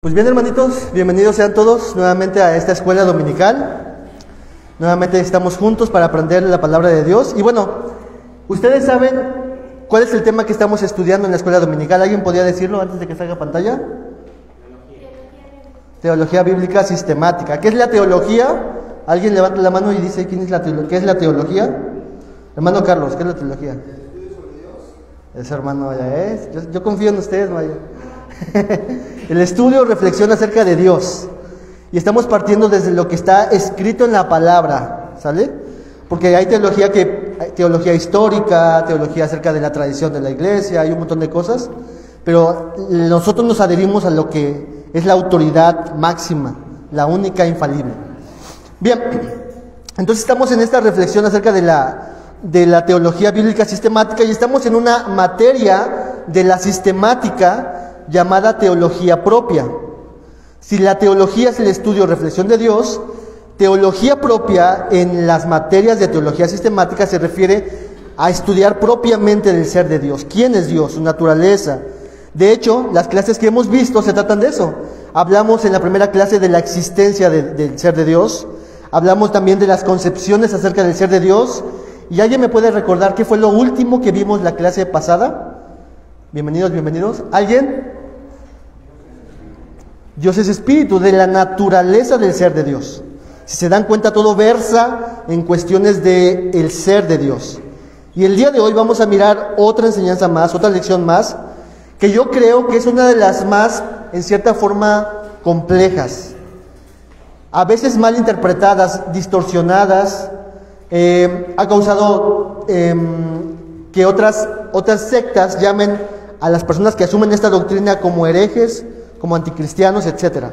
Pues bien, hermanitos, bienvenidos sean todos nuevamente a esta escuela dominical. Nuevamente estamos juntos para aprender la palabra de Dios. Y bueno, ustedes saben cuál es el tema que estamos estudiando en la escuela dominical. ¿Alguien podría decirlo antes de que salga a pantalla? Teología bíblica sistemática. ¿Qué es la teología? Alguien levanta la mano y dice ¿qué es la teología? Hermano Carlos, ¿qué es la teología? Ese hermano ya es. Yo confío en ustedes, vaya. El estudio, reflexión acerca de Dios. Y estamos partiendo desde lo que está escrito en la palabra, ¿sale? Porque hay teología histórica, teología acerca de la tradición de la iglesia, hay un montón de cosas, pero nosotros nos adherimos a lo que es la autoridad máxima, la única infalible. Bien, entonces estamos en esta reflexión acerca de la teología bíblica sistemática y estamos en una materia de la sistemática llamada teología propia. Si la teología es el estudio o reflexión de Dios, teología propia en las materias de teología sistemática se refiere a estudiar propiamente del ser de Dios. ¿Quién es Dios? Su naturaleza. De hecho, las clases que hemos visto se tratan de eso. Hablamos en la primera clase de la existencia del ser de Dios. Hablamos también de las concepciones acerca del ser de Dios. ¿Y alguien me puede recordar qué fue lo último que vimos la clase pasada? Bienvenidos. ¿Alguien? Dios es espíritu, de la naturaleza del ser de Dios. Si se dan cuenta, todo versa en cuestiones del ser de Dios. Y el día de hoy vamos a mirar otra enseñanza más, otra lección más, que yo creo que es una de las más, en cierta forma, complejas. A veces mal interpretadas, distorsionadas, ha causado que otras sectas llamen a las personas que asumen esta doctrina como herejes, como anticristianos, etc.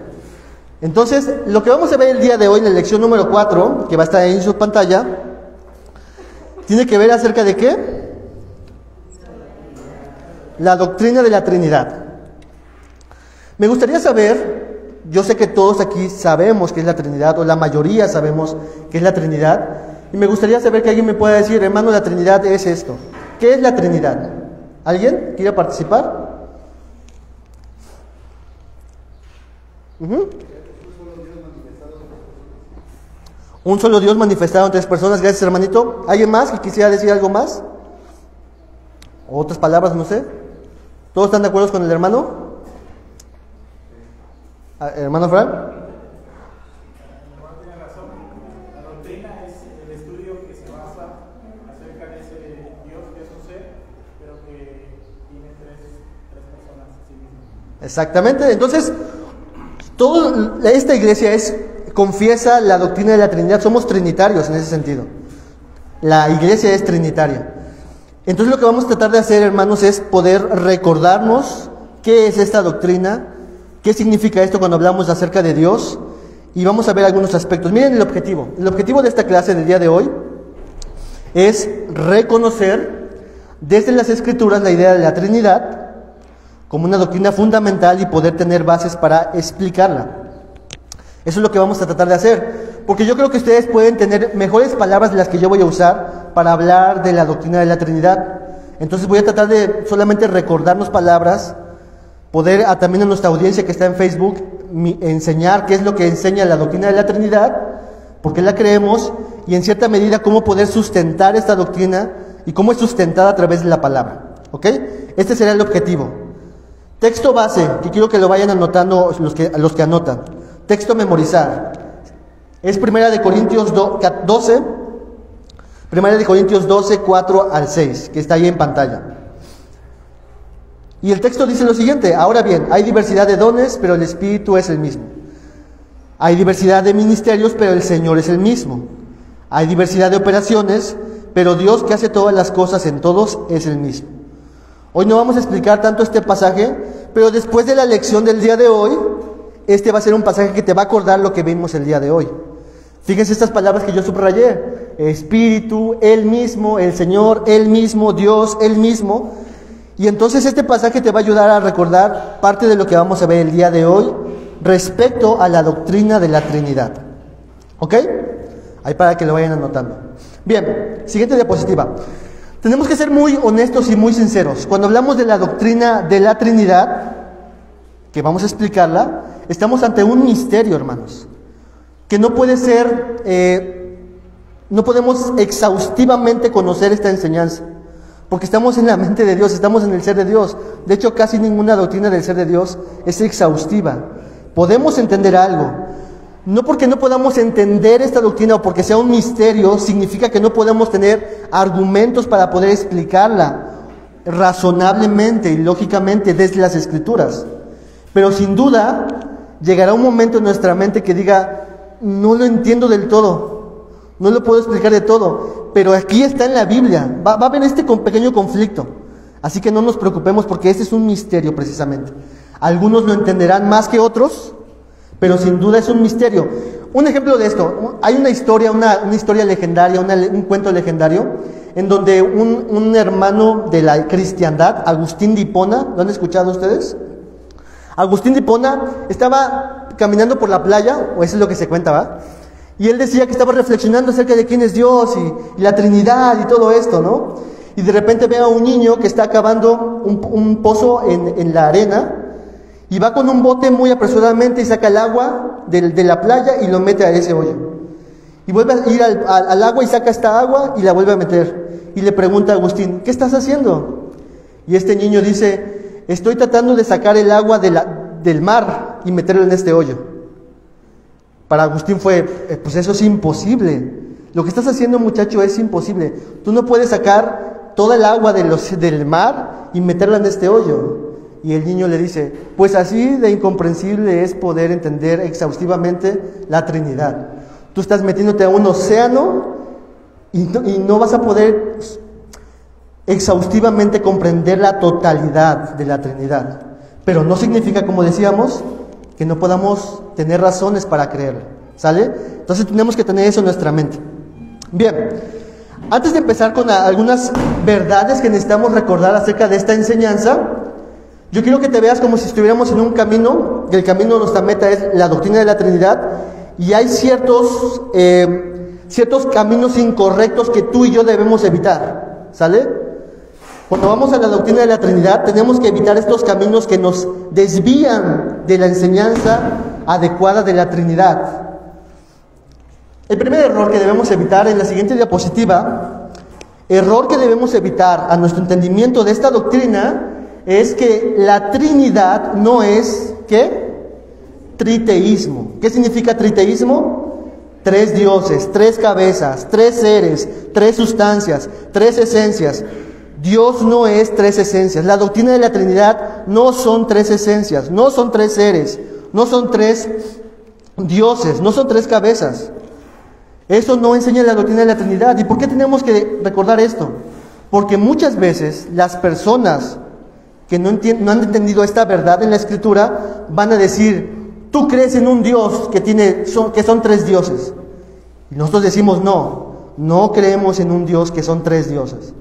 Entonces, lo que vamos a ver el día de hoy en la lección número 4, que va a estar ahí en su pantalla, tiene que ver acerca de ¿qué? La doctrina de la Trinidad. Me gustaría saber, yo sé que todos aquí sabemos qué es la Trinidad, o la mayoría sabemos qué es la Trinidad, y me gustaría saber que alguien me pueda decir, hermano, la Trinidad es esto. ¿Qué es la Trinidad? ¿Alguien quiere participar? Un solo Dios manifestado en tres personas. Gracias, hermanito. ¿Alguien más que quisiera decir algo más? ¿O otras palabras, no sé? ¿Todos están de acuerdo con el hermano? ¿Hermano Fran? Exactamente. Entonces, toda esta iglesia confiesa la doctrina de la Trinidad. Somos trinitarios en ese sentido. La iglesia es trinitaria. Entonces lo que vamos a tratar de hacer, hermanos, es poder recordarnos qué es esta doctrina, qué significa esto cuando hablamos acerca de Dios, y vamos a ver algunos aspectos. Miren el objetivo. El objetivo de esta clase del día de hoy es reconocer desde las Escrituras la idea de la Trinidad como una doctrina fundamental y poder tener bases para explicarla. Eso es lo que vamos a tratar de hacer, porque yo creo que ustedes pueden tener mejores palabras de las que yo voy a usar para hablar de la doctrina de la Trinidad. Entonces voy a tratar de solamente recordarnos palabras, poder también a nuestra audiencia que está en Facebook enseñar qué es lo que enseña la doctrina de la Trinidad, por qué la creemos y en cierta medida cómo poder sustentar esta doctrina y cómo es sustentada a través de la palabra. ¿Ok? Este será el objetivo. Texto base, que quiero que lo vayan anotando los que anotan. Texto memorizar. Es 1 Corintios 12, 4 al 6, que está ahí en pantalla. Y el texto dice lo siguiente: ahora bien, hay diversidad de dones, pero el Espíritu es el mismo. Hay diversidad de ministerios, pero el Señor es el mismo. Hay diversidad de operaciones, pero Dios que hace todas las cosas en todos es el mismo. Hoy no vamos a explicar tanto este pasaje, pero después de la lección del día de hoy, este va a ser un pasaje que te va a acordar lo que vimos el día de hoy. Fíjense estas palabras que yo subrayé: Espíritu, Él mismo, el Señor, Él mismo, Dios, Él mismo. Y entonces este pasaje te va a ayudar a recordar parte de lo que vamos a ver el día de hoy respecto a la doctrina de la Trinidad. ¿Ok? Ahí para que lo vayan anotando. Bien, siguiente diapositiva. Tenemos que ser muy honestos y muy sinceros. Cuando hablamos de la doctrina de la Trinidad, que vamos a explicarla, Estamos ante un misterio, hermanos, que no puede ser, no podemos exhaustivamente conocer esta enseñanza, porque estamos en la mente de Dios, estamos en el ser de Dios. De hecho, casi ninguna doctrina del ser de Dios es exhaustiva. Podemos entender algo. No porque no podamos entender esta doctrina o porque sea un misterio, significa que no podemos tener argumentos para poder explicarla razonablemente y lógicamente desde las Escrituras. Pero sin duda, llegará un momento en nuestra mente que diga, no lo entiendo del todo, no lo puedo explicar de todo, pero aquí está en la Biblia. Va a haber este pequeño conflicto. Así que no nos preocupemos porque este es un misterio precisamente. Algunos lo entenderán más que otros, pero sin duda es un misterio. Un ejemplo de esto, hay una historia legendaria, un cuento legendario, en donde un hermano de la cristiandad, Agustín de Hipona, ¿lo han escuchado ustedes? Agustín de Hipona estaba caminando por la playa, o eso es lo que se cuenta, ¿va? Y él decía que estaba reflexionando acerca de quién es Dios y la Trinidad y todo esto, ¿no? Y de repente ve a un niño que está cavando un pozo en la arena, y va con un bote muy apresuradamente y saca el agua de la playa y lo mete a ese hoyo. Y vuelve a ir al agua y saca esta agua y la vuelve a meter. Y le pregunta a Agustín, ¿qué estás haciendo? Y este niño dice, estoy tratando de sacar el agua del mar y meterlo en este hoyo. Para Agustín fue, pues eso es imposible. Lo que estás haciendo, muchacho, es imposible. Tú no puedes sacar toda el agua del mar y meterla en este hoyo. Y el niño le dice, pues así de incomprensible es poder entender exhaustivamente la Trinidad. Tú estás metiéndote a un océano y no vas a poder exhaustivamente comprender la totalidad de la Trinidad. Pero no significa, como decíamos, que no podamos tener razones para creerlo. ¿Sale? Entonces tenemos que tener eso en nuestra mente. Bien, antes de empezar con algunas verdades que necesitamos recordar acerca de esta enseñanza, yo quiero que te veas como si estuviéramos en un camino, y el camino de nuestra meta es la doctrina de la Trinidad, y hay ciertos caminos incorrectos que tú y yo debemos evitar, ¿sale? Cuando vamos a la doctrina de la Trinidad, tenemos que evitar estos caminos que nos desvían de la enseñanza adecuada de la Trinidad. El primer error que debemos evitar en la siguiente diapositiva, error que debemos evitar a nuestro entendimiento de esta doctrina, es que la Trinidad no es, ¿qué? Triteísmo. ¿Qué significa triteísmo? Tres dioses, tres cabezas, tres seres, tres sustancias, tres esencias. Dios no es tres esencias. La doctrina de la Trinidad no son tres esencias, no son tres seres, no son tres dioses, no son tres cabezas. Eso no enseña la doctrina de la Trinidad. ¿Y por qué tenemos que recordar esto? Porque muchas veces las personas que no han entendido esta verdad en la Escritura van a decir, tú crees en un Dios que son tres dioses. Y nosotros decimos, no creemos en un Dios que son tres dioses.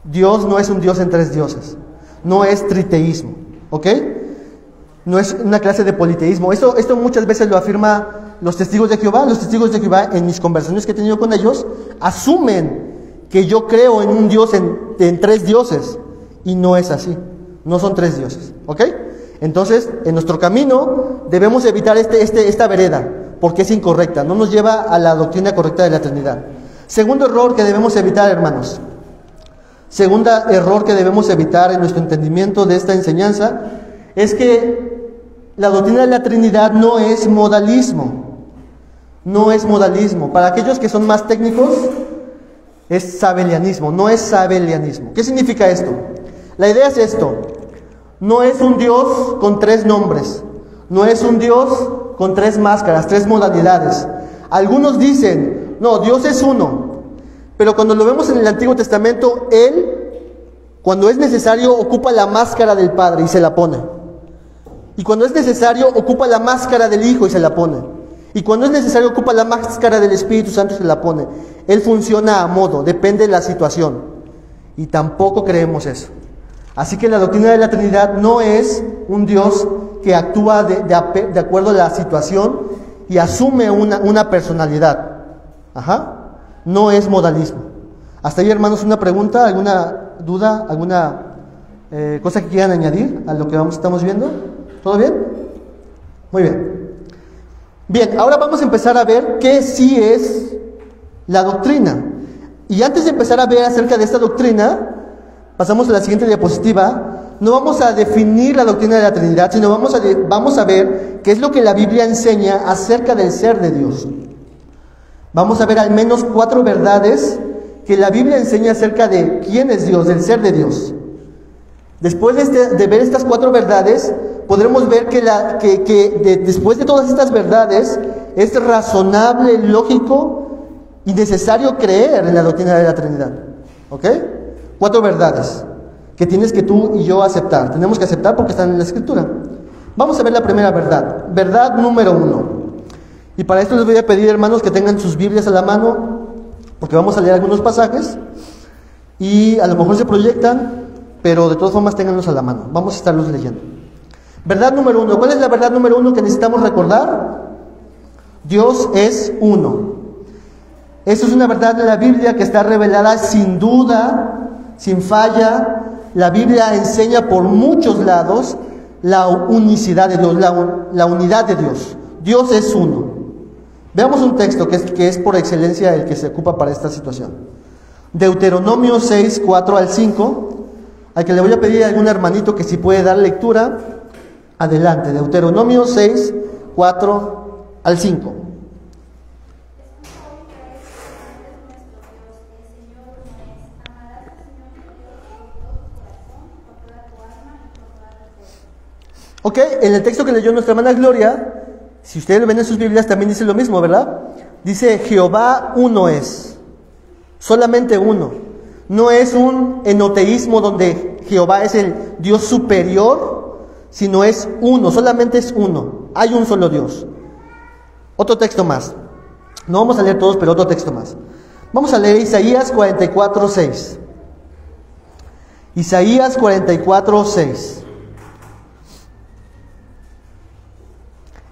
Dios no es un Dios en tres dioses, no es triteísmo, ¿ok? No es una clase de politeísmo. Esto muchas veces lo afirma los testigos de Jehová. Los testigos de Jehová, en mis conversaciones que he tenido con ellos, asumen que yo creo en un Dios en tres dioses, y no es así. No son tres dioses, ¿ok? Entonces, en nuestro camino debemos evitar esta vereda, porque es incorrecta, no nos lleva a la doctrina correcta de la Trinidad. Segundo error que debemos evitar, hermanos. Segunda error que debemos evitar en nuestro entendimiento de esta enseñanza es que la doctrina de la Trinidad no es modalismo. No es modalismo. Para aquellos que son más técnicos, es sabelianismo, no es sabelianismo. ¿Qué significa esto? La idea es esto: no es un Dios con tres nombres, no es un Dios con tres máscaras, tres modalidades. Algunos dicen, no, Dios es uno, pero cuando lo vemos en el Antiguo Testamento, Él, cuando es necesario, ocupa la máscara del Padre y se la pone. Y cuando es necesario, ocupa la máscara del Hijo y se la pone. Y cuando es necesario, ocupa la máscara del Espíritu Santo y se la pone. Él funciona a modo, depende de la situación. Y tampoco creemos eso. Así que la doctrina de la Trinidad no es un Dios que actúa de acuerdo a la situación y asume una personalidad. No es modalismo. Hasta ahí, hermanos, una pregunta, alguna duda, alguna cosa que quieran añadir a lo que estamos viendo. ¿Todo bien? Muy bien. Bien, ahora vamos a empezar a ver qué sí es la doctrina. Y antes de empezar a ver acerca de esta doctrina, pasamos a la siguiente diapositiva. No vamos a definir la doctrina de la Trinidad, sino vamos a ver qué es lo que la Biblia enseña acerca del ser de Dios. Vamos a ver al menos 4 verdades que la Biblia enseña acerca de quién es Dios, del ser de Dios. Después de ver estas 4 verdades, podremos ver que después de todas estas verdades, es razonable, lógico y necesario creer en la doctrina de la Trinidad. ¿Ok? 4 verdades que tienes que tú y yo aceptar. Tenemos que aceptar porque están en la Escritura. Vamos a ver la primera verdad. Verdad número 1. Y para esto les voy a pedir, hermanos, que tengan sus Biblias a la mano, porque vamos a leer algunos pasajes y a lo mejor se proyectan, pero de todas formas ténganlos a la mano. Vamos a estarlos leyendo. Verdad número 1. ¿Cuál es la verdad número 1 que necesitamos recordar? Dios es uno. Eso es una verdad de la Biblia que está revelada sin duda, sin falla. La Biblia enseña por muchos lados la unicidad de Dios, la unidad de Dios. Dios es uno. Veamos un texto que es por excelencia el que se ocupa para esta situación. Deuteronomio 6, 4 al 5. Al que le voy a pedir a algún hermanito que si puede dar lectura, adelante. Deuteronomio 6, 4 al 5. Ok, en el texto que leyó nuestra hermana Gloria, si ustedes lo ven en sus Biblias, también dice lo mismo, ¿verdad? Dice, Jehová uno es, solamente uno. No es un enoteísmo donde Jehová es el Dios superior, sino es uno, solamente es uno. Hay un solo Dios. Otro texto más. No vamos a leer todos, pero otro texto más. Vamos a leer Isaías 44, 6. Isaías 44, 6.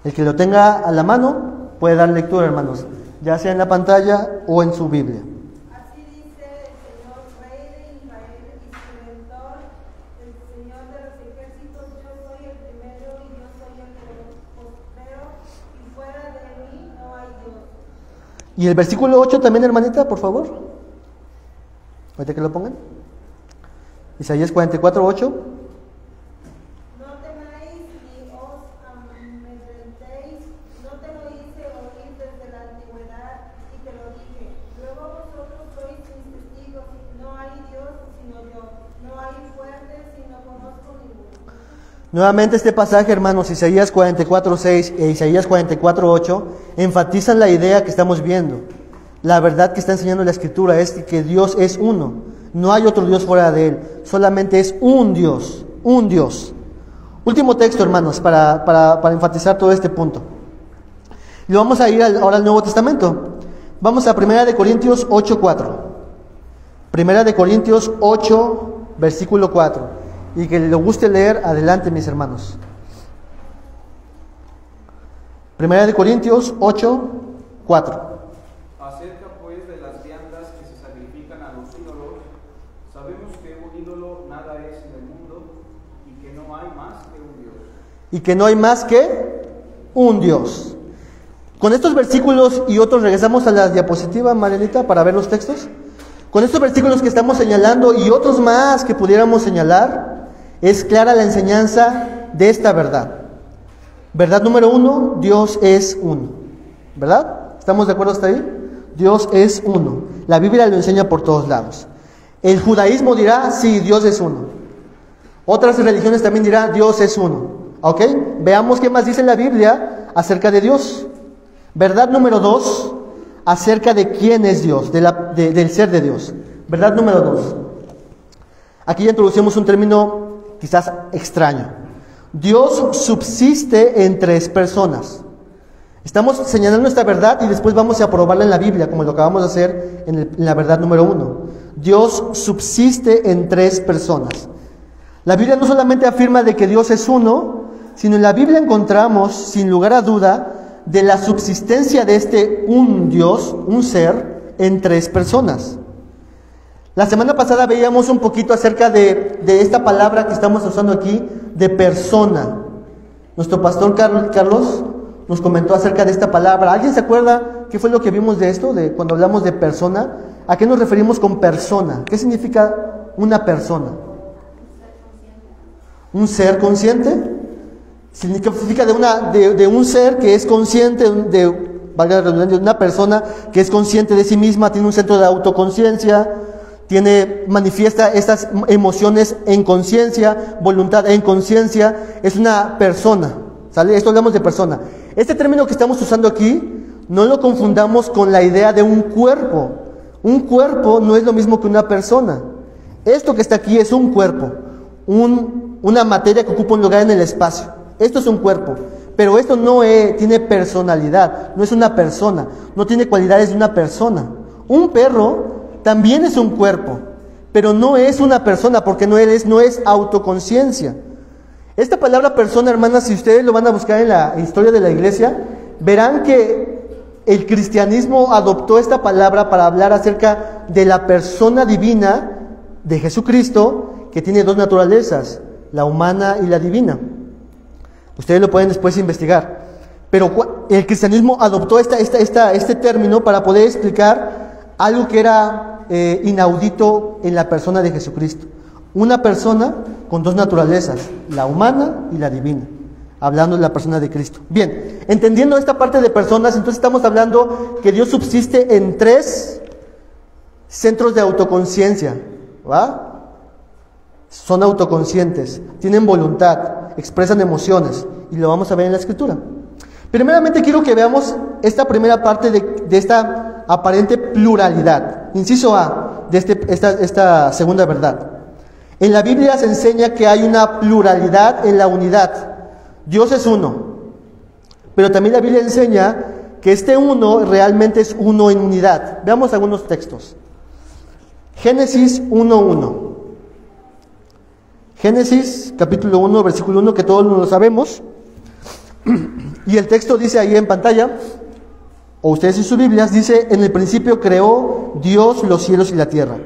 El que lo tenga a la mano puede dar lectura, hermanos, ya sea en la pantalla o en su Biblia. Así dice el Señor, Rey de Israel y su Redentor, el Señor de los ejércitos: yo soy el primero y yo soy el postrero, y fuera de mí no hay Dios. Y el versículo 8 también, hermanita, por favor. Ahorita que lo pongan. Isaías 44, 8. Nuevamente este pasaje, hermanos, Isaías 44, 6 e Isaías 44, 8, enfatizan la idea que estamos viendo. La verdad que está enseñando la Escritura es que Dios es uno. No hay otro Dios fuera de Él. Solamente es un Dios. Un Dios. Último texto, hermanos, para enfatizar todo este punto. Y vamos a ir ahora al Nuevo Testamento. Vamos a 1 Corintios 8, 4. 1 Corintios 8, versículo 4. Y que le guste leer, adelante, mis hermanos. 1 Corintios 8, 4. Acerca pues de las viandas que se sacrifican a los ídolos, sabemos que un ídolo nada es en el mundo y que no hay más que un Dios. Y que no hay más que un Dios. Con estos versículos y otros regresamos a la diapositiva, Marianita, para ver los textos. Con estos versículos que estamos señalando y otros más que pudiéramos señalar, es clara la enseñanza de esta verdad. Verdad número 1, Dios es uno. ¿Verdad? ¿Estamos de acuerdo hasta ahí? Dios es uno. La Biblia lo enseña por todos lados. El judaísmo dirá, sí, Dios es uno. Otras religiones también dirán, Dios es uno. ¿Ok? Veamos qué más dice la Biblia acerca de Dios. Verdad número 2, acerca de quién es Dios, del ser de Dios. Verdad número 2. Aquí ya introducimos un término quizás extraño. Dios subsiste en 3 personas. Estamos señalando esta verdad y después vamos a probarla en la Biblia, como lo acabamos de hacer en la verdad número 1. Dios subsiste en 3 personas. La Biblia no solamente afirma de que Dios es uno, sino en la Biblia encontramos, sin lugar a duda, de la subsistencia de un Dios, un ser, en 3 personas. La semana pasada veíamos un poquito acerca de esta palabra que estamos usando aquí, de persona. Nuestro pastor Carlos nos comentó acerca de esta palabra. ¿Alguien se acuerda qué fue lo que vimos de esto, de cuando hablamos de persona? ¿A qué nos referimos con persona? ¿Qué significa una persona? ¿Un ser consciente? Significa de un ser que es consciente, valga la redundancia, de una persona que es consciente de sí misma, tiene un centro de autoconciencia, manifiesta estas emociones en conciencia, voluntad en conciencia, es una persona, ¿sale? Esto hablamos de persona. Este término que estamos usando aquí, no lo confundamos con la idea de un cuerpo. Un cuerpo no es lo mismo que una persona. Esto que está aquí es un cuerpo, una materia que ocupa un lugar en el espacio. Esto es un cuerpo, pero esto no tiene personalidad, no es una persona, no tiene cualidades de una persona. Un perro también es un cuerpo, pero no es una persona porque no es autoconciencia. Esta palabra persona, hermanas, si ustedes lo van a buscar en la historia de la iglesia, verán que el cristianismo adoptó esta palabra para hablar acerca de la persona divina de Jesucristo, que tiene dos naturalezas, la humana y la divina. Ustedes lo pueden después investigar. Pero el cristianismo adoptó este término para poder explicar algo que era inaudito en la persona de Jesucristo. Una persona con dos naturalezas, la humana y la divina, hablando de la persona de Cristo. Bien, entendiendo esta parte de personas, entonces estamos hablando que Dios subsiste en tres centros de autoconciencia, ¿va? Son autoconscientes, tienen voluntad, expresan emociones, y lo vamos a ver en la Escritura. Primeramente quiero que veamos esta primera parte de esta aparente pluralidad. Inciso A, de esta segunda verdad. En la Biblia se enseña que hay una pluralidad en la unidad. Dios es uno, pero también la Biblia enseña que este uno realmente es uno en unidad. Veamos algunos textos. Génesis 1:1. Génesis capítulo 1, versículo 1, que todos lo sabemos. Y el texto dice ahí en pantalla, o ustedes en sus Biblias, dice: en el principio creó Dios los cielos y la tierra.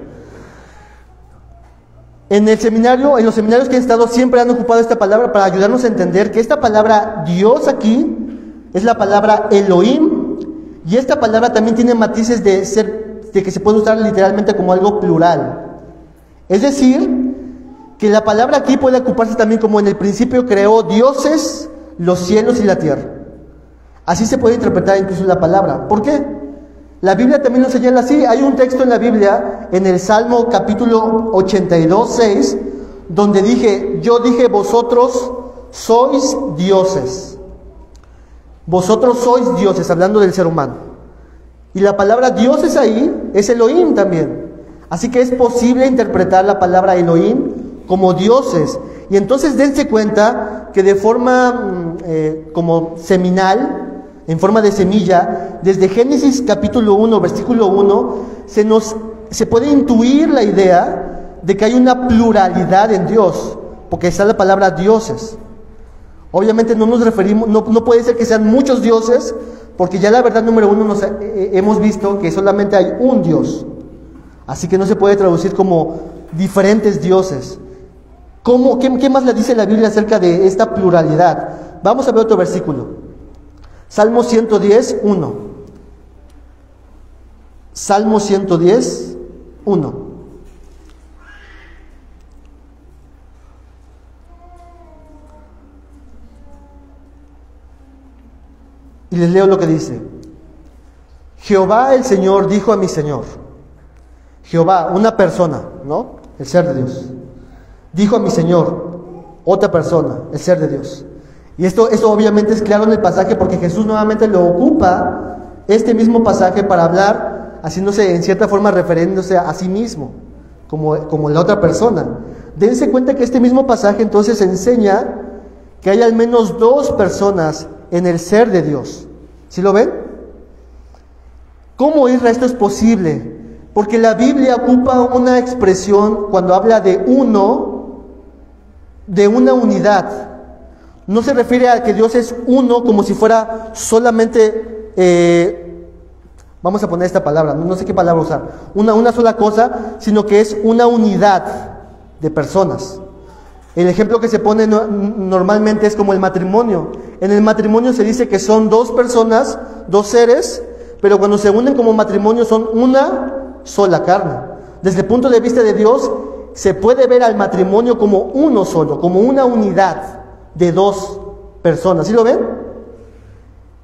En los seminarios que he estado, siempre han ocupado esta palabra para ayudarnos a entender que esta palabra Dios aquí es la palabra Elohim, y esta palabra también tiene matices de que se puede usar literalmente como algo plural. Es decir, que la palabra aquí puede ocuparse también como en el principio creó dioses, los cielos y la tierra. Así se puede interpretar incluso la palabra. ¿Por qué? La Biblia también lo señala así. Hay un texto en la Biblia, en el Salmo capítulo 82:6, donde yo dije, vosotros sois dioses. Vosotros sois dioses, hablando del ser humano. Y la palabra dioses ahí es Elohim también. Así que es posible interpretar la palabra Elohim como dioses. Y entonces dense cuenta que de forma como seminal, en forma de semilla, desde Génesis capítulo 1, versículo 1, se puede intuir la idea de que hay una pluralidad en Dios, porque está la palabra dioses. Obviamente no nos referimos, no puede ser que sean muchos dioses, porque ya la verdad número uno hemos visto que solamente hay un Dios. Así que no se puede traducir como diferentes dioses. ¿Qué más le dice la Biblia acerca de esta pluralidad? Vamos a ver otro versículo. Salmo 110, 1. Salmo 110, 1. Y les leo lo que dice. Jehová el Señor dijo a mi Señor. Jehová, una persona, ¿no? El ser de Dios. Dijo a mi Señor, otra persona, el ser de Dios. Y esto obviamente es claro en el pasaje, porque Jesús nuevamente lo ocupa, este mismo pasaje, para hablar, haciéndose en cierta forma refiriéndose a sí mismo, como la otra persona. Dense cuenta que este mismo pasaje entonces enseña que hay al menos dos personas en el ser de Dios. ¿Sí lo ven? ¿Cómo esto es posible? Porque la Biblia ocupa una expresión cuando habla de uno, de una unidad. No se refiere a que Dios es uno como si fuera solamente, vamos a poner esta palabra, no sé qué palabra usar, una sola cosa, sino que es una unidad de personas. El ejemplo que se pone normalmente es como el matrimonio. En el matrimonio se dice que son dos personas, dos seres, pero cuando se unen como matrimonio son una sola carne. Desde el punto de vista de Dios, se puede ver al matrimonio como uno solo, como una unidad de dos personas. ¿Sí lo ven?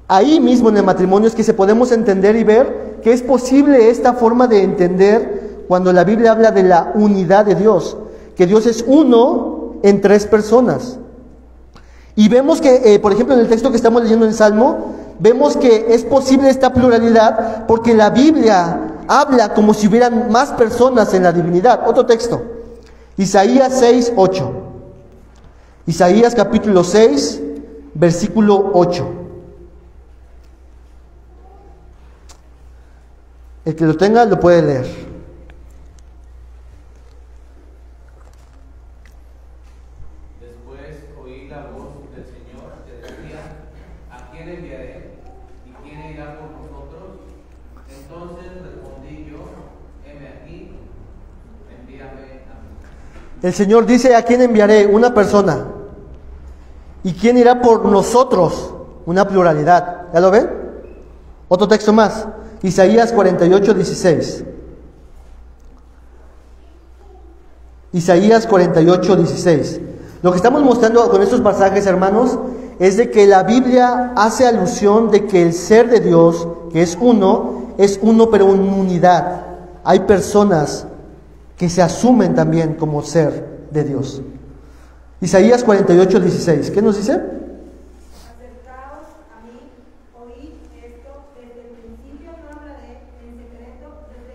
Ahí mismo en el matrimonio es que se podemos entender y ver que es posible esta forma de entender cuando la Biblia habla de la unidad de Dios, que Dios es uno en tres personas. Y vemos que, por ejemplo, en el texto que estamos leyendo en el Salmo, vemos que es posible esta pluralidad porque la Biblia habla como si hubieran más personas en la divinidad. Otro texto, Isaías 6, 8. Isaías capítulo 6, versículo 8. El que lo tenga lo puede leer. El Señor dice: ¿a quién enviaré? Una persona. ¿Y quién irá por nosotros? Una pluralidad. ¿Ya lo ven? Otro texto más. Isaías 48, 16. Isaías 48, 16. Lo que estamos mostrando con estos pasajes, hermanos, es de que la Biblia hace alusión de que el ser de Dios, que es uno pero en unidad. Hay personas que se asumen también como ser de Dios. Isaías 48, 16. ¿Qué nos dice? Acercaos a mí, oíd esto, desde el principio no hablaré en secreto, desde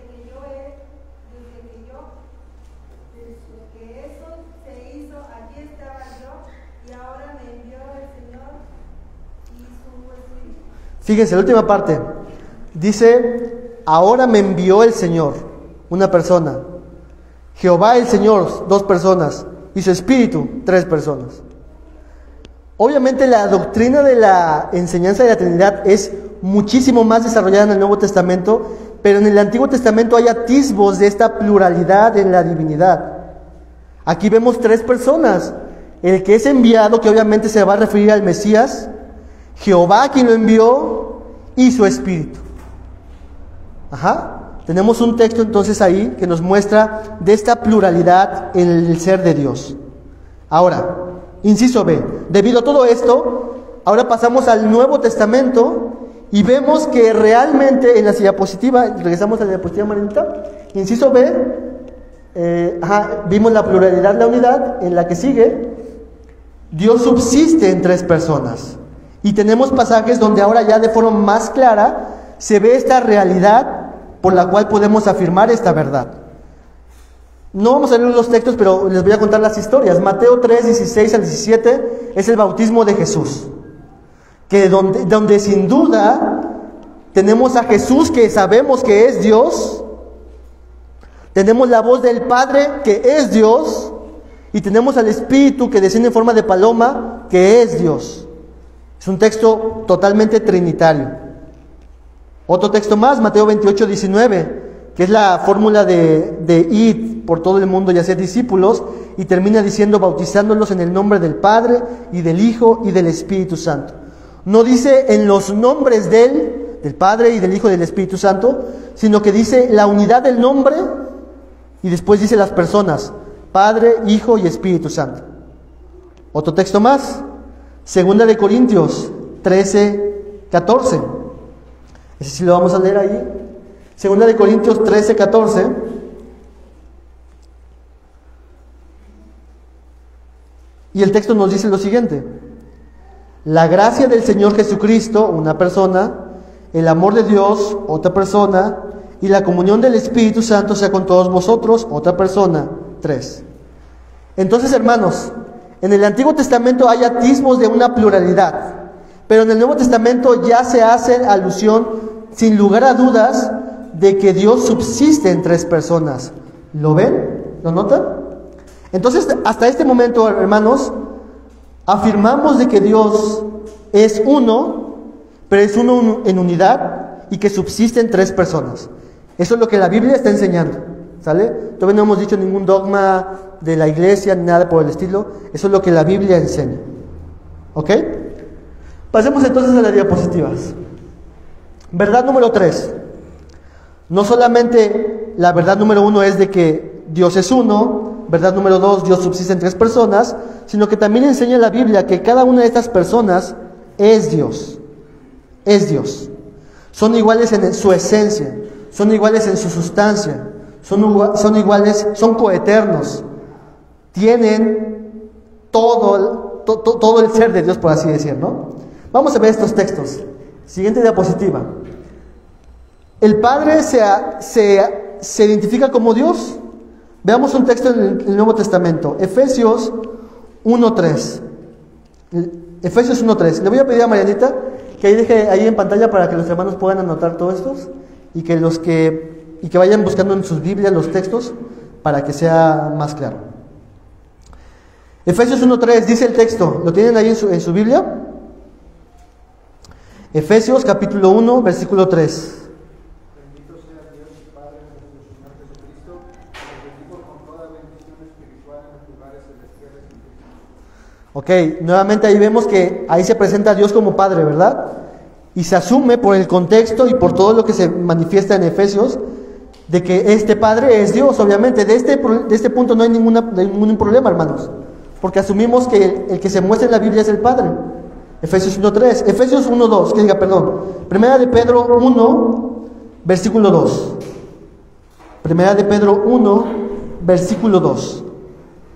que eso se hizo, allí estaba yo, y ahora me envió el Señor y su Espíritu. Fíjense, la última parte. Dice: ahora me envió el Señor, una persona. Jehová el Señor, dos personas. Y su Espíritu, tres personas. Obviamente la doctrina de la enseñanza de la Trinidad es muchísimo más desarrollada en el Nuevo Testamento, pero en el Antiguo Testamento hay atisbos de esta pluralidad en la divinidad. Aquí vemos tres personas. El que es enviado, que obviamente se va a referir al Mesías, Jehová quien lo envió, y su Espíritu. Tenemos un texto entonces ahí que nos muestra de esta pluralidad en el ser de Dios. Ahora, inciso B, debido a todo esto, ahora pasamos al Nuevo Testamento y vemos que realmente en la diapositiva, regresamos a la diapositiva, Marinita, inciso B, vimos la pluralidad, la unidad. En la que sigue, Dios subsiste en tres personas. Y tenemos pasajes donde ahora ya de forma más clara se ve esta realidad por la cual podemos afirmar esta verdad. No vamos a leer los textos, pero les voy a contar las historias. Mateo 3, 16 al 17 es el bautismo de Jesús, que donde sin duda tenemos a Jesús, que sabemos que es Dios, tenemos la voz del Padre, que es Dios, y tenemos al Espíritu que desciende en forma de paloma, que es Dios. Es un texto totalmente trinitario. Otro texto más, Mateo 28, 19, que es la fórmula de ir por todo el mundo y hacer discípulos, y termina diciendo: bautizándolos en el nombre del Padre, y del Hijo, y del Espíritu Santo. No dice en los nombres del Padre, y del Hijo, y del Espíritu Santo, sino que dice la unidad del nombre, y después dice las personas: Padre, Hijo y Espíritu Santo. Otro texto más, 2 Corintios 13, 14. Ese sí lo vamos a leer ahí. 2 Corintios 13, 14. Y el texto nos dice lo siguiente: la gracia del Señor Jesucristo, una persona, el amor de Dios, otra persona, y la comunión del Espíritu Santo sea con todos vosotros, otra persona, tres. Entonces, hermanos, en el Antiguo Testamento hay atisbos de una pluralidad, pero en el Nuevo Testamento ya se hace alusión, sin lugar a dudas, de que Dios subsiste en tres personas. ¿Lo ven? ¿Lo notan? Entonces, hasta este momento, hermanos, afirmamos de que Dios es uno, pero es uno en unidad y que subsiste en tres personas. Eso es lo que la Biblia está enseñando. ¿sale? Todavía no hemos dicho ningún dogma de la iglesia, ni nada por el estilo. Eso es lo que la Biblia enseña. ¿Ok? Pasemos entonces a las diapositivas. Verdad número 3. No solamente la verdad número 1 es de que Dios es uno, verdad número 2, Dios subsiste en 3 personas, sino que también enseña la Biblia que cada una de estas personas es Dios. Es Dios. Son iguales en su esencia, son iguales en su sustancia, son iguales, son coeternos. Tienen todo el ser de Dios, por así decir, ¿no? Vamos a ver estos textos. Siguiente diapositiva. El Padre se identifica como Dios. Veamos un texto en el Nuevo Testamento, Efesios 1:3. Efesios 1:3. Le voy a pedir a Marianita que ahí deje ahí en pantalla para que los hermanos puedan anotar todos estos y que vayan buscando en sus Biblias los textos para que sea más claro. Efesios 1:3 dice el texto, ¿lo tienen ahí en su Biblia? Efesios capítulo 1, versículo 3. Bendito sea Dios y Padre de nuestro Señor Jesucristo, que nos bendijo con toda bendición espiritual en los lugares celestiales en Cristo. Ok, nuevamente ahí vemos que ahí se presenta a Dios como Padre, ¿verdad? Y se asume por el contexto y por todo lo que se manifiesta en Efesios, de que este Padre es Dios, obviamente. De este punto no hay ningún problema, hermanos, porque asumimos que el que se muestra en la Biblia es el Padre. Efesios 1:3, Efesios 1:2, que diga, perdón, Primera de Pedro 1, versículo 2. Primera de Pedro 1, versículo 2.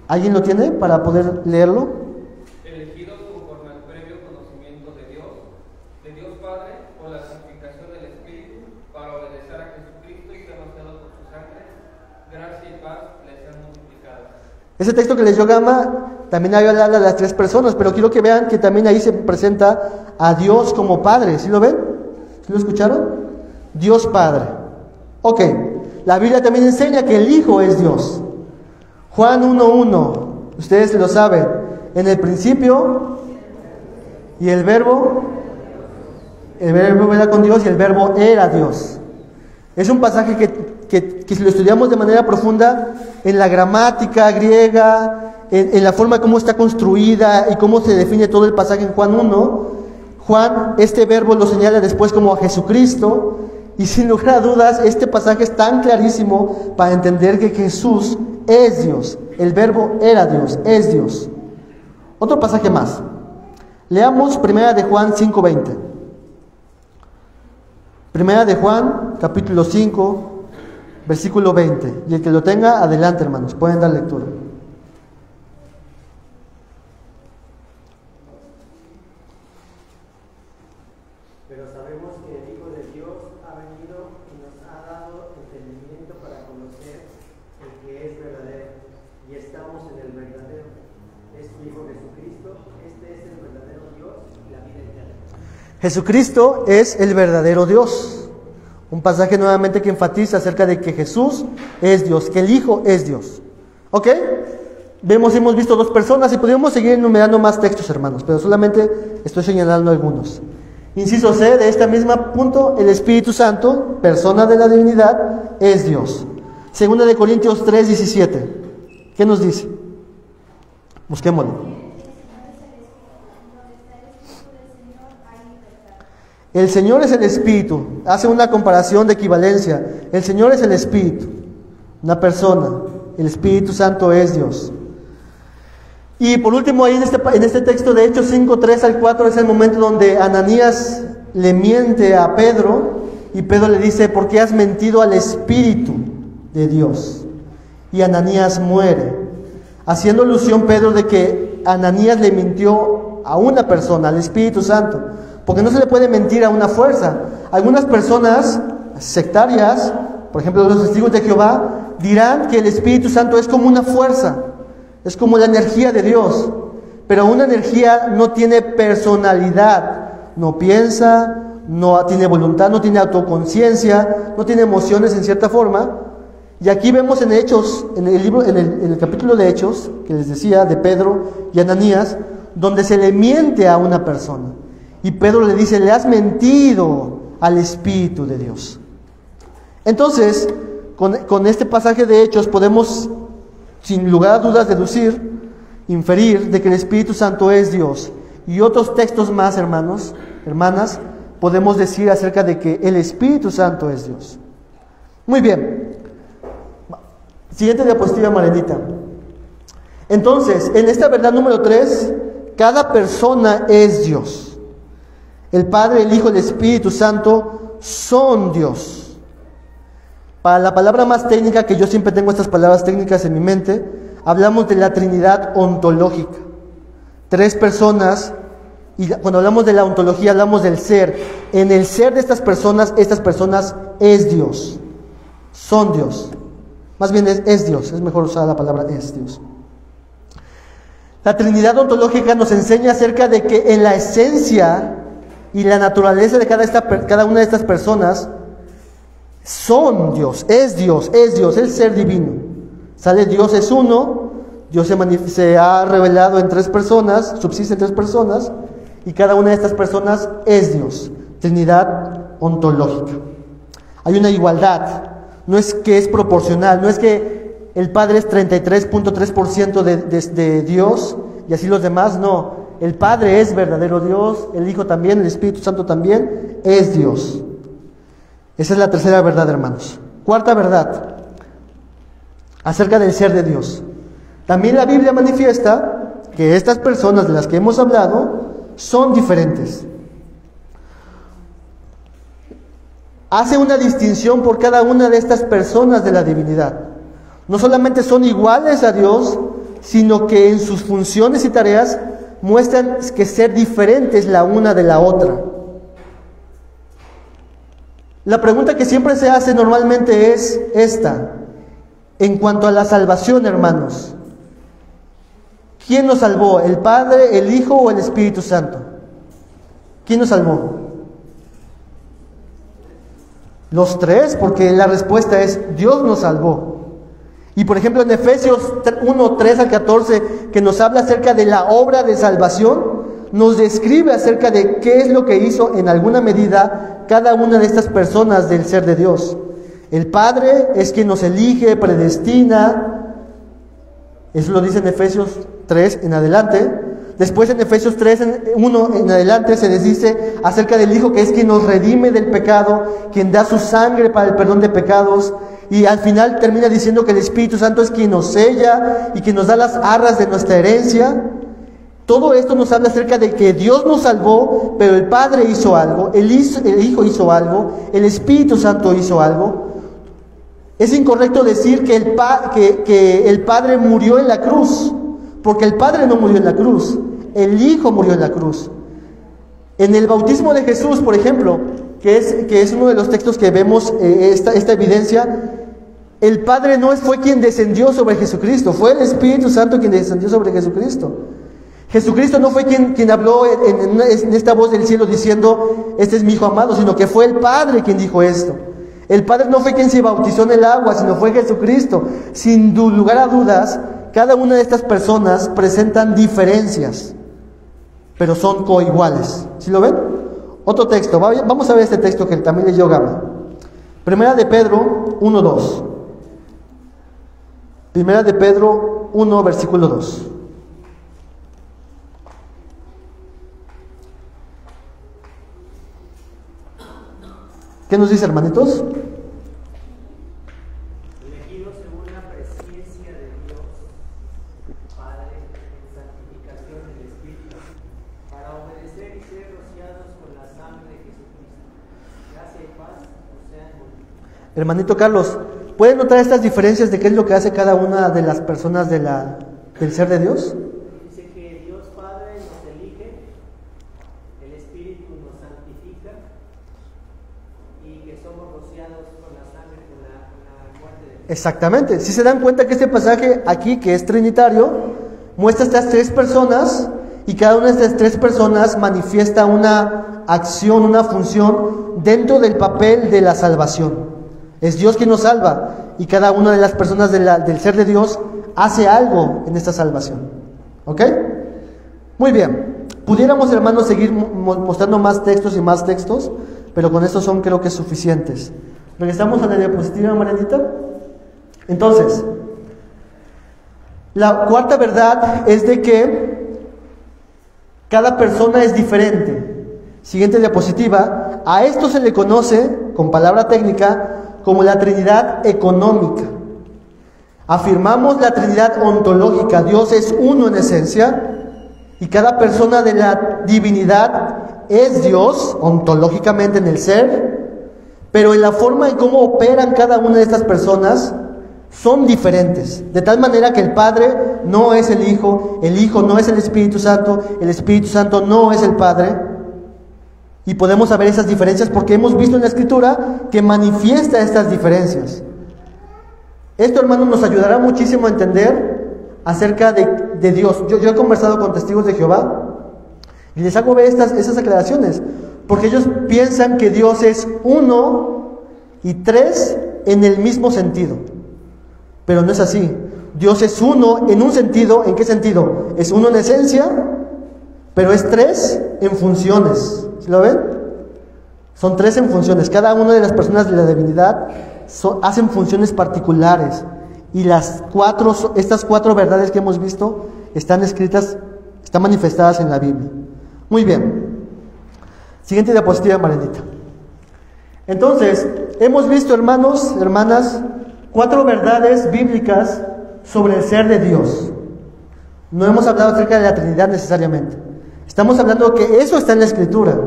¿Alguien lo tiene para poder leerlo? Elegidos conforme al previo conocimiento de Dios Padre, por la santificación del Espíritu, para obedecer a Jesucristo y ser rociados por su sangre, gracia y paz les sean multiplicadas. Ese texto que leyó Gama también ahí habla de las 3 personas, pero quiero que vean que también ahí se presenta a Dios como Padre. ¿Sí lo ven? ¿Sí lo escucharon? Dios Padre. Ok, la Biblia también enseña que el Hijo es Dios. Juan 1:1, ustedes lo saben, en el principio, y el verbo era con Dios y el verbo era Dios. Es un pasaje que si lo estudiamos de manera profunda, en la gramática griega, en la forma como está construida y cómo se define todo el pasaje en Juan 1, Juan este verbo lo señala después como a Jesucristo, y sin lugar a dudas este pasaje es tan clarísimo para entender que Jesús es Dios, el verbo era Dios, es Dios. Otro pasaje más, leamos Primera de Juan 5:20. Primera de Juan, capítulo 5, versículo 20. Y el que lo tenga, adelante, hermanos, pueden dar lectura. Pero sabemos que el Hijo de Dios ha venido y nos ha dado entendimiento para conocer el que es verdadero, y estamos en el verdadero. Es su Hijo Jesucristo, este es el verdadero Dios y la vida eterna. Jesucristo es el verdadero Dios. Un pasaje nuevamente que enfatiza acerca de que Jesús es Dios, que el Hijo es Dios. ¿Ok? Hemos visto 2 personas y podríamos seguir enumerando más textos, hermanos, pero solamente estoy señalando algunos. Inciso C, de este mismo punto, el Espíritu Santo, persona de la divinidad, es Dios. Segunda de Corintios 3:17. ¿Qué nos dice? Busquémoslo. El Señor es el Espíritu. Hace una comparación de equivalencia. El Señor es el Espíritu, una persona. El Espíritu Santo es Dios. Y por último, ahí en este texto de Hechos 5:3-4 es el momento donde Ananías le miente a Pedro y Pedro le dice: ¿por qué has mentido al Espíritu de Dios? Y Ananías muere, haciendo alusión Pedro de que Ananías le mintió a una persona, al Espíritu Santo, porque no se le puede mentir a una fuerza. Algunas personas sectarias, por ejemplo los testigos de Jehová, dirán que el Espíritu Santo es como una fuerza, es como la energía de Dios, pero una energía no tiene personalidad, no piensa, no tiene voluntad, no tiene autoconciencia, no tiene emociones en cierta forma. Y aquí vemos en Hechos, en el capítulo de Hechos, que les decía, de Pedro y Ananías, donde se le miente a una persona. Y Pedro le dice: le has mentido al Espíritu de Dios. Entonces, con este pasaje de Hechos podemos, sin lugar a dudas, inferir de que el Espíritu Santo es Dios. Y otros textos más, hermanos, hermanas, podemos decir acerca de que el Espíritu Santo es Dios. Muy bien. Siguiente diapositiva, Marenita. Entonces, en esta verdad número 3, cada persona es Dios. El Padre, el Hijo, el Espíritu Santo son Dios. Para la palabra más técnica, que yo siempre tengo estas palabras técnicas en mi mente, hablamos de la Trinidad ontológica. 3 personas, y cuando hablamos de la ontología hablamos del ser. En el ser de estas personas es Dios. Son Dios. Más bien es Dios, es mejor usar la palabra es Dios. La Trinidad ontológica nos enseña acerca de que en la esencia y la naturaleza de cada una de estas personas son Dios, es el ser divino. Sale Dios es uno, Dios se ha revelado en 3 personas, subsiste en 3 personas, y cada una de estas personas es Dios. Trinidad ontológica. Hay una igualdad, no es que es proporcional, no es que el Padre es 33.3% de Dios y así los demás, no. El Padre es verdadero Dios, el Hijo también, el Espíritu Santo también es Dios. Esa es la tercera verdad, hermanos. Cuarta verdad, acerca del ser de Dios. También la Biblia manifiesta que estas personas de las que hemos hablado son diferentes. Hace una distinción por cada una de estas personas de la divinidad. No solamente son iguales a Dios, sino que en sus funciones y tareas muestran que ser diferentes la una de la otra. La pregunta que siempre se hace normalmente es esta. En cuanto a la salvación, hermanos, ¿quién nos salvó? ¿El Padre, el Hijo o el Espíritu Santo? ¿Quién nos salvó? Los 3, porque la respuesta es Dios nos salvó. Y por ejemplo en Efesios 1, 3 al 14, que nos habla acerca de la obra de salvación, nos describe acerca de qué es lo que hizo en alguna medida cada una de estas personas del ser de Dios. El Padre es quien nos elige, predestina. Eso lo dice en Efesios 3 en adelante. Después en Efesios 1 en adelante se les dice acerca del Hijo, que es quien nos redime del pecado, quien da su sangre para el perdón de pecados. Y al final termina diciendo que el Espíritu Santo es quien nos sella y quien nos da las arras de nuestra herencia. Todo esto nos habla acerca de que Dios nos salvó, pero el Padre hizo algo, el Hijo hizo algo, el Espíritu Santo hizo algo. Es incorrecto decir que el Padre murió en la cruz, porque el Padre no murió en la cruz, el Hijo murió en la cruz. En el bautismo de Jesús, por ejemplo, que es uno de los textos que vemos esta evidencia, el Padre no fue quien descendió sobre Jesucristo, fue el Espíritu Santo quien descendió sobre Jesucristo. Jesucristo no fue quien habló en esta voz del cielo diciendo, este es mi Hijo amado, sino que fue el Padre quien dijo esto. El Padre no fue quien se bautizó en el agua, sino fue Jesucristo. Sin lugar a dudas, cada una de estas personas presentan diferencias, pero son coiguales. ¿Sí lo ven? Otro texto, vamos a ver este texto que también leyó Gama. Primera de Pedro 1:2. Primera de Pedro 1, versículo 2. ¿Qué nos dice, hermanitos? Elegidos según la presencia de Dios, Padre, en santificación del Espíritu, para obedecer y ser rociados con la sangre de Jesucristo. Gracia y paz os sean multiplicadas. Hermanito Carlos, ¿pueden notar estas diferencias de qué es lo que hace cada una de las personas del ser de Dios? Dice que Dios Padre nos elige, el Espíritu nos santifica y que somos rociados con la sangre, con la muerte de Cristo. Exactamente. Si se dan cuenta que este pasaje aquí, que es trinitario, muestra estas 3 personas y cada una de estas 3 personas manifiesta una acción, una función dentro del papel de la salvación. Es Dios quien nos salva y cada una de las personas del ser de Dios hace algo en esta salvación. ¿Ok? Muy bien. Pudiéramos, hermanos, seguir mostrando más textos, pero con estos son, creo que, suficientes. Regresamos a la diapositiva, Marianita. Entonces, la cuarta verdad es de que cada persona es diferente. Siguiente diapositiva. A esto se le conoce, con palabra técnica, como la Trinidad económica. Afirmamos la Trinidad ontológica. Dios es uno en esencia y cada persona de la divinidad es Dios ontológicamente en el ser, pero en la forma en cómo operan cada una de estas personas son diferentes, de tal manera que el Padre no es el Hijo no es el Espíritu Santo no es el Padre, y podemos saber esas diferencias porque hemos visto en la Escritura que manifiesta estas diferencias. Esto, hermanos, nos ayudará muchísimo a entender acerca de Dios. Yo he conversado con testigos de Jehová y les hago ver esas aclaraciones, porque ellos piensan que Dios es uno y tres en el mismo sentido. Pero no es así. Dios es uno en un sentido. ¿En qué sentido? Es uno en esencia, pero es tres en funciones. ¿Sí lo ven? Son tres en funciones. Cada una de las personas de la divinidad hacen funciones particulares. Y estas cuatro verdades que hemos visto están escritas, están manifestadas en la Biblia. Muy bien. Siguiente diapositiva, Marenita. Entonces, hemos visto, hermanos, hermanas, 4 verdades bíblicas sobre el ser de Dios. No hemos hablado acerca de la Trinidad necesariamente. Estamos hablando que eso está en la Escritura.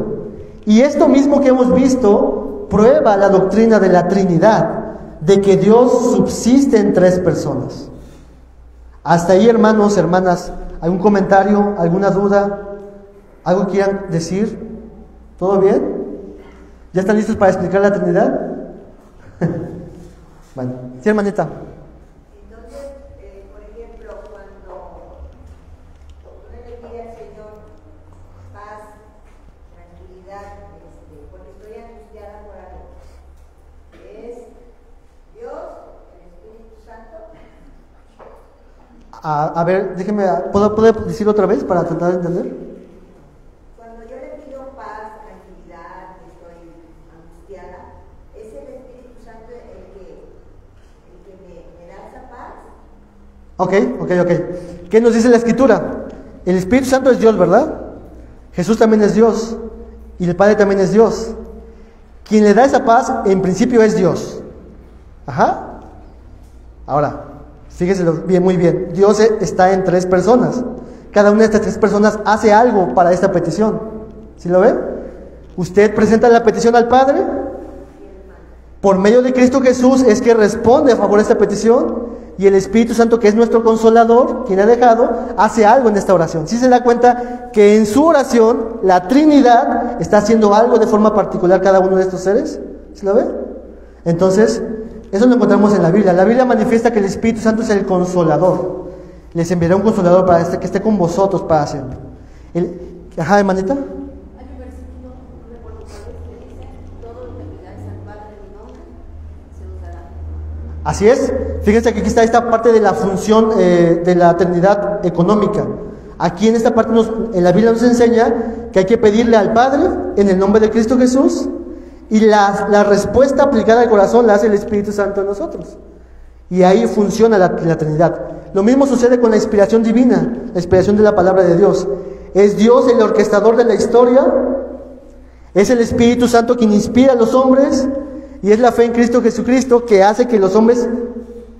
Y esto mismo que hemos visto prueba la doctrina de la Trinidad, de que Dios subsiste en 3 personas. Hasta ahí, hermanos, hermanas, ¿algún comentario, alguna duda? ¿Algo quieran decir? ¿Todo bien? ¿Ya están listos para explicar la Trinidad? Bueno, sí, hermanita. Entonces, por ejemplo, cuando uno le pide al Señor paz, tranquilidad, porque estoy angustiada por algo, ¿es Dios, el Espíritu Santo? A ver, déjeme, ¿puedo decir otra vez para tratar de entender? Cuando yo le pido paz, tranquilidad, estoy angustiada, ¿es el Espíritu Santo el que me da esa paz? Ok. ¿Qué nos dice la Escritura? El Espíritu Santo es Dios, ¿verdad? Jesús también es Dios. Y el Padre también es Dios. Quien le da esa paz, en principio, es Dios. Ajá. Ahora, fíjese bien, muy bien. Dios está en 3 personas. Cada una de estas 3 personas hace algo para esta petición. ¿Sí lo ve? Usted presenta la petición al Padre. Por medio de Cristo Jesús es que responde a favor de esta petición. Y el Espíritu Santo, que es nuestro consolador, quien ha dejado, hace algo en esta oración. ¿Sí se da cuenta que en su oración la Trinidad está haciendo algo de forma particular cada uno de estos seres? ¿Sí lo ve? Entonces, eso lo encontramos en la Biblia. La Biblia manifiesta que el Espíritu Santo es el consolador. Les enviará un consolador para que esté con vosotros para siempre. Ajá, hermanita. Hay un versículo, no recuerdo cuál es, que dice: todo lo que pidáis al Padre en mi nombre, se os dará. Así es. Fíjense que aquí está esta parte de la función de la Trinidad económica. Aquí en esta parte en la Biblia nos enseña que hay que pedirle al Padre en el nombre de Cristo Jesús, y la respuesta aplicada al corazón la hace el Espíritu Santo en nosotros. Y ahí funciona la Trinidad. Lo mismo sucede con la inspiración divina, la inspiración de la palabra de Dios. Es Dios el orquestador de la historia, es el Espíritu Santo quien inspira a los hombres, y es la fe en Cristo Jesucristo que hace que los hombres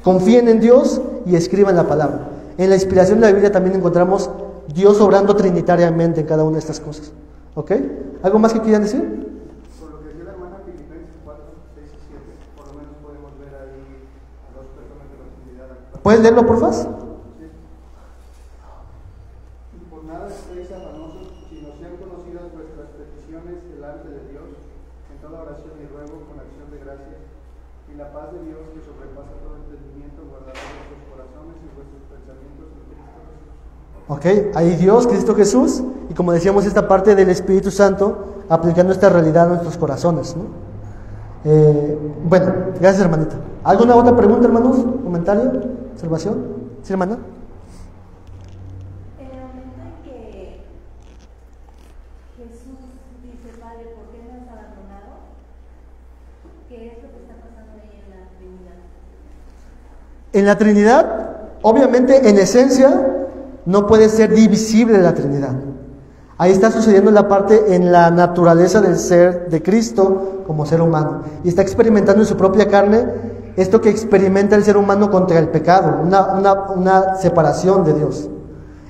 confíen en Dios y escriban la palabra. En la inspiración de la Biblia también encontramos Dios obrando trinitariamente en cada una de estas cosas. ¿Ok? ¿Algo más que quieran decir? Por lo que decía la hermana Filipenses 4, 6 y 7, por lo menos podemos ver ahí a 2 personas de la Trinidad actual. ¿Puedes leerlo, por favor? Sí. Y por nada estéis afanosos, sino sean conocidas vuestras peticiones delante de Dios, en toda oración y ruego con acción de gracias, y la paz de Dios, que sobrepasa todo entendimiento, guardará vuestros corazones y vuestros pensamientos en Cristo Jesús. Ok, ahí Dios, Cristo Jesús, y como decíamos, esta parte del Espíritu Santo aplicando esta realidad a nuestros corazones, ¿no? Bueno, gracias, hermanita. ¿Alguna otra pregunta, hermanos? ¿Comentario? ¿Observación? ¿Sí, hermana? En el momento en que Jesús dice: Padre, ¿por qué me has abandonado? ¿Qué es lo que está pasando ahí en la Trinidad? En la Trinidad, obviamente en esencia, no puede ser divisible la Trinidad. Ahí está sucediendo la parte en la naturaleza del ser de Cristo como ser humano. Y está experimentando en su propia carne esto que experimenta el ser humano contra el pecado, una separación de Dios.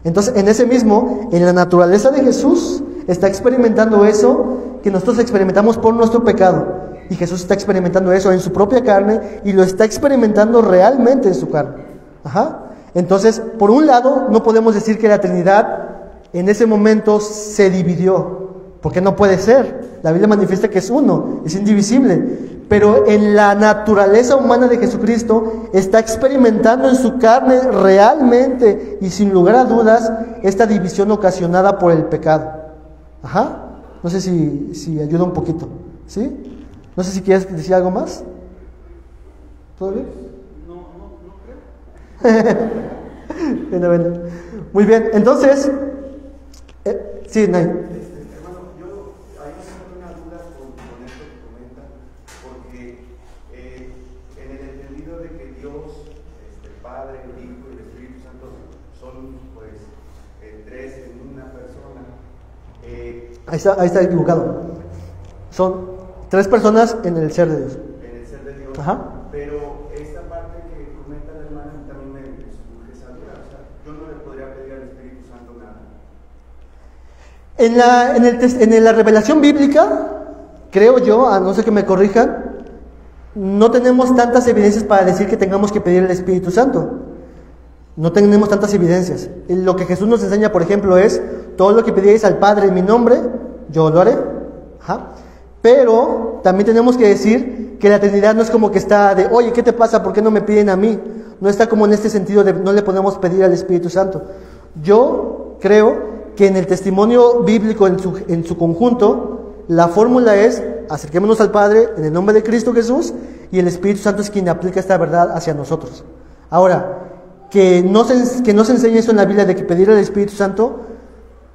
Entonces, en ese mismo, en la naturaleza de Jesús, está experimentando eso que nosotros experimentamos por nuestro pecado. Y Jesús está experimentando eso en su propia carne y lo está experimentando realmente en su carne. Entonces, por un lado, no podemos decir que la Trinidad en ese momento se dividió, porque no puede ser. La Biblia manifiesta que es uno, es indivisible. Pero en la naturaleza humana de Jesucristo está experimentando en su carne realmente y sin lugar a dudas esta división ocasionada por el pecado. No sé si ayuda un poquito, ¿sí? No sé si quieres decir algo más. ¿Todo bien? No creo. Bueno. Muy bien, entonces, sí, Nay. Hermano, yo ahí tengo una duda con esto que comenta, porque en el entendido de que Dios, el Padre, el Hijo y el Espíritu Santo son pues tres en una persona. Ahí está equivocado. Son tres personas en el ser de Dios. En el ser de Dios. Pero esta parte que comenta la hermana también me surge esa duda. O sea, yo no le podría pedir al Espíritu Santo nada. En la revelación bíblica, creo yo, a no ser que me corrijan, no tenemos tantas evidencias para decir que tengamos que pedir el Espíritu Santo. No tenemos tantas evidencias. Lo que Jesús nos enseña, por ejemplo, es: todo lo que pidierais al Padre en mi nombre, yo lo haré. Pero también tenemos que decir que la Trinidad no es como que está de, oye, ¿qué te pasa? ¿Por qué no me piden a mí? No está como en este sentido de no le podemos pedir al Espíritu Santo. Yo creo que en el testimonio bíblico en su conjunto, la fórmula es: acerquémonos al Padre en el nombre de Cristo Jesús, y el Espíritu Santo es quien aplica esta verdad hacia nosotros. Ahora, que no se enseñe eso en la Biblia de que pedir al Espíritu Santo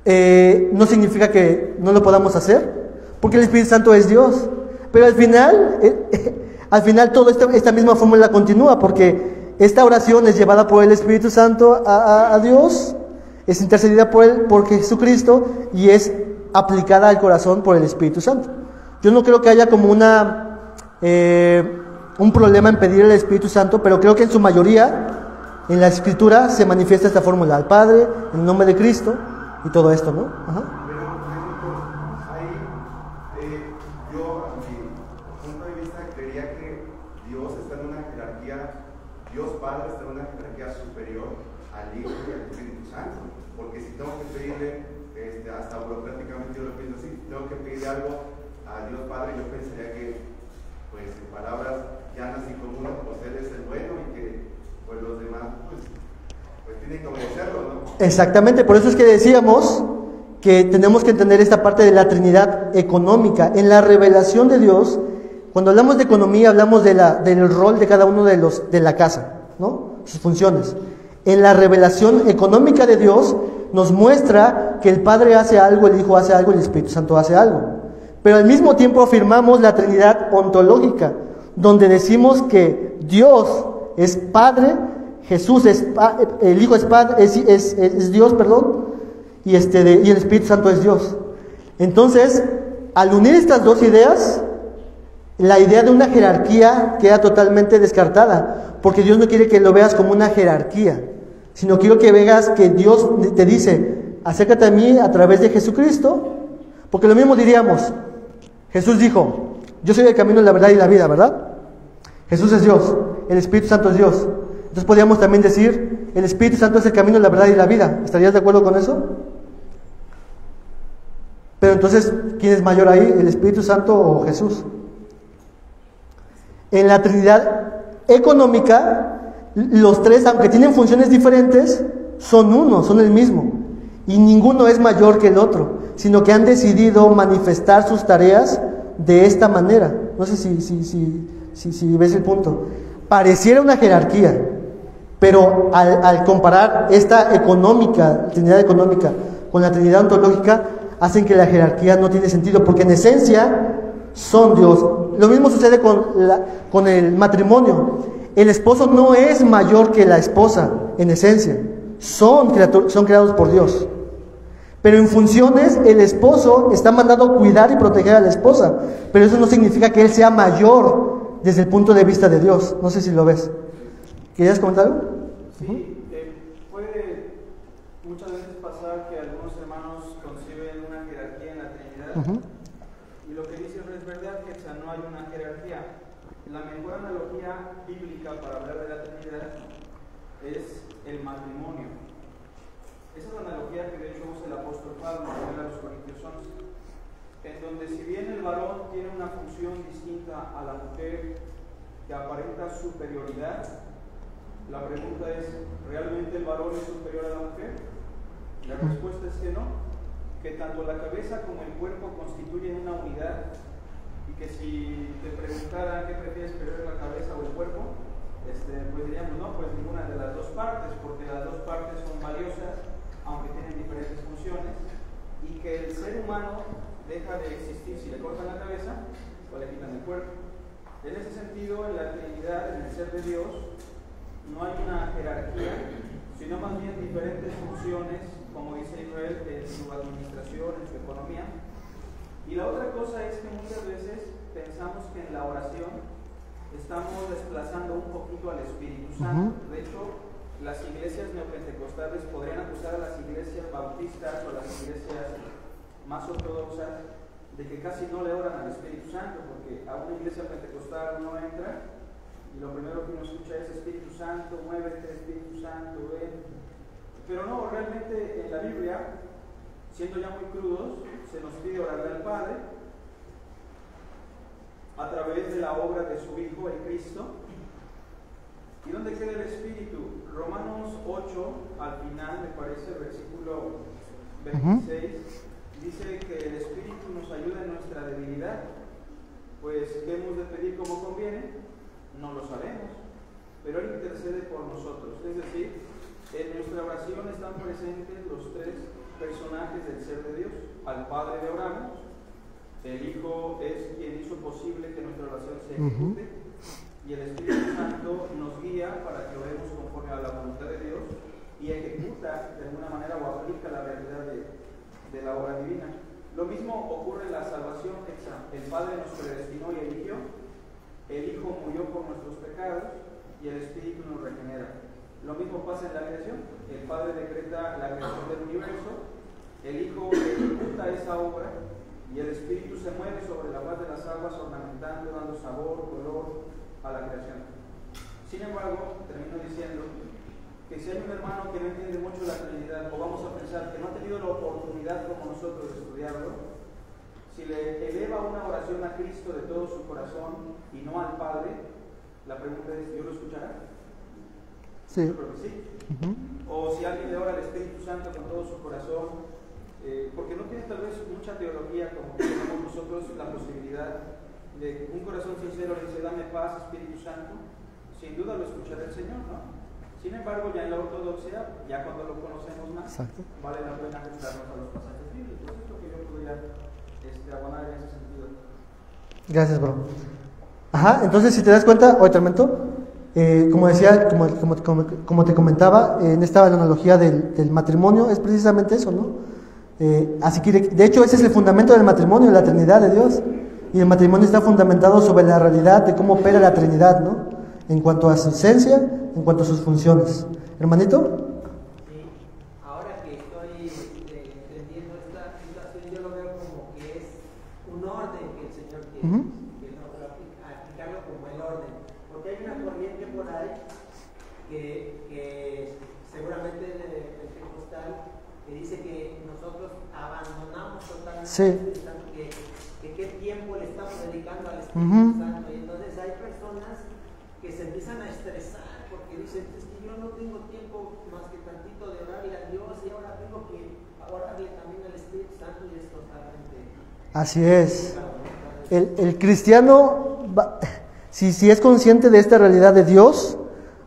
no significa que no lo podamos hacer, porque el Espíritu Santo es Dios. Pero al final toda esta misma fórmula continúa, porque esta oración es llevada por el Espíritu Santo a Dios, es intercedida por Jesucristo y es aplicada al corazón por el Espíritu Santo. Yo no creo que haya como un problema en pedir al Espíritu Santo, pero creo que en su mayoría en la Escritura se manifiesta esta fórmula: al Padre, en el nombre de Cristo y todo esto, ¿no? Pero ahí yo, a mi punto de vista, creería que Dios está en una jerarquía, Dios Padre está en una jerarquía superior al Hijo y al Espíritu Santo, porque si tengo que pedirle, hasta burocráticamente yo lo pienso así, tengo que pedir algo a Dios Padre, yo pensaría que, pues en palabras llanas y comunes, pues Él es el bueno y que pues los demás pues tienen que obedecerlo, ¿no? Exactamente, por eso es que decíamos que tenemos que entender esta parte de la Trinidad económica. En la revelación de Dios, cuando hablamos de economía, hablamos del rol de cada uno de la casa, ¿no? Sus funciones. En la revelación económica de Dios nos muestra que el Padre hace algo, el Hijo hace algo y el Espíritu Santo hace algo. Pero al mismo tiempo afirmamos la Trinidad ontológica, donde decimos que Dios es Padre, Jesús el Hijo es Dios, y el Espíritu Santo es Dios. Entonces, al unir estas dos ideas, la idea de una jerarquía queda totalmente descartada, porque Dios no quiere que lo veas como una jerarquía, sino quiero que veas que Dios te dice: acércate a mí a través de Jesucristo, porque lo mismo diríamos, Jesús dijo: yo soy el camino, la verdad y la vida, ¿verdad? Jesús es Dios, el Espíritu Santo es Dios. Entonces podríamos también decir: el Espíritu Santo es el camino, la verdad y la vida. ¿Estarías de acuerdo con eso? Pero entonces, ¿quién es mayor ahí? ¿El Espíritu Santo o Jesús? En la Trinidad económica, los tres, aunque tienen funciones diferentes, son uno, son el mismo. Y ninguno es mayor que el otro, sino que han decidido manifestar sus tareas de esta manera. No sé si ves el punto. Pareciera una jerarquía, pero al comparar esta Trinidad económica con la Trinidad ontológica, hacen que la jerarquía no tiene sentido, porque en esencia son Dios. Lo mismo sucede con el matrimonio. el esposo no es mayor que la esposa en esencia, son creados por Dios. Pero en funciones, el esposo está mandado a cuidar y proteger a la esposa, pero eso no significa que él sea mayor desde el punto de vista de Dios. No sé si lo ves. ¿Querías comentar algo? Sí, puede muchas veces pasar que algunos hermanos conciben una jerarquía en la Trinidad. Y lo que dice es verdad, que no hay una jerarquía. La mejor analogía bíblica para hablar de la Trinidad es el matrimonio. Esa es la analogía que de hecho usa el apóstol Pablo en los Corintios 11, en donde si bien el varón tiene una función distinta a la mujer que aparenta superioridad, la pregunta es, ¿realmente el varón es superior a la mujer? La respuesta es que no, que tanto la cabeza como el cuerpo constituyen una unidad, y que si te preguntaran qué prefieres, preferir la cabeza o el cuerpo, pues diríamos, no, pues ninguna de las dos partes, porque las dos partes son valiosas, aunque tienen diferentes funciones, y que el ser humano deja de existir si le cortan la cabeza o le quitan el cuerpo. En ese sentido, en la Trinidad, en el ser de Dios, no hay una jerarquía, sino más bien diferentes funciones, como dice Israel, en su administración, en su economía. Y la otra cosa es que muchas veces pensamos que en la oración estamos desplazando un poquito al Espíritu Santo. De hecho, las iglesias neopentecostales podrían acusar a las iglesias bautistas o a las iglesias más ortodoxas de que casi no le oran al Espíritu Santo, porque a una iglesia pentecostal uno entra y lo primero que uno escucha es Espíritu Santo, muévete, Espíritu Santo, ven. Pero no, realmente en la Biblia, siendo ya muy crudos, se nos pide orarle al Padre a través de la obra de su Hijo, el Cristo. ¿Y dónde queda el Espíritu? Romanos 8, al final, me parece, versículo 26, dice que el Espíritu nos ayuda en nuestra debilidad. Pues, ¿qué hemos de pedir como conviene? No lo sabemos, pero Él intercede por nosotros. Es decir, en nuestra oración están presentes los tres personajes del ser de Dios. Al Padre le oramos, el Hijo es quien hizo posible que nuestra oración se ejecute, y el Espíritu Santo nos guía para que oremos conforme a la voluntad de Dios y ejecuta de alguna manera o aplica la realidad de la obra divina. Lo mismo ocurre en la salvación. El Padre nos predestinó y eligió, el Hijo murió por nuestros pecados y el Espíritu nos regenera. Lo mismo pasa en la creación. El Padre decreta la creación del universo, el Hijo ejecuta esa obra y el Espíritu se mueve sobre la faz de las aguas, ornamentando, dando sabor, color a la creación. Sin embargo, termino diciendo que si hay un hermano que no entiende mucho la Trinidad, o vamos a pensar que no ha tenido la oportunidad como nosotros de estudiarlo, si le eleva una oración a Cristo de todo su corazón y no al Padre, la pregunta es, ¿Dios lo escuchará? Sí. Yo creo que sí. O si alguien le ora al Espíritu Santo con todo su corazón, porque no tiene tal vez mucha teología como que tenemos nosotros la posibilidad de un corazón sincero le dice, dame paz, Espíritu Santo, sin duda lo escuchará el Señor, ¿no? Sin embargo, ya en la ortodoxia, ya cuando lo conocemos más, vale la pena ajustarnos a los pasajes bíblicos. Esto que yo podría abonar en ese sentido. Gracias, bro. Ajá, entonces si te das cuenta, oye, Tormento, como decía, como te comentaba, en esta analogía del matrimonio, es precisamente eso, ¿no? Así que, de hecho, ese es el fundamento del matrimonio, la Trinidad de Dios. Y el matrimonio está fundamentado sobre la realidad de cómo opera la Trinidad, ¿no? En cuanto a su esencia, en cuanto a sus funciones. ¿Hermanito? Sí, ahora que estoy entendiendo esta situación, yo lo veo como que es un orden que el Señor tiene, que no aplicarlo como el orden. Porque hay una corriente por ahí que seguramente es de pentecostal, que dice que nosotros abandonamos totalmente que qué tiempo le estamos dedicando al Espíritu Santo, y entonces hay personas que se empiezan a estresar porque dicen, es que yo no tengo tiempo más que tantito de orarle a Dios y ahora tengo que orarle también al Espíritu Santo, y es totalmente... Así es. El cristiano, si es consciente de esta realidad de Dios,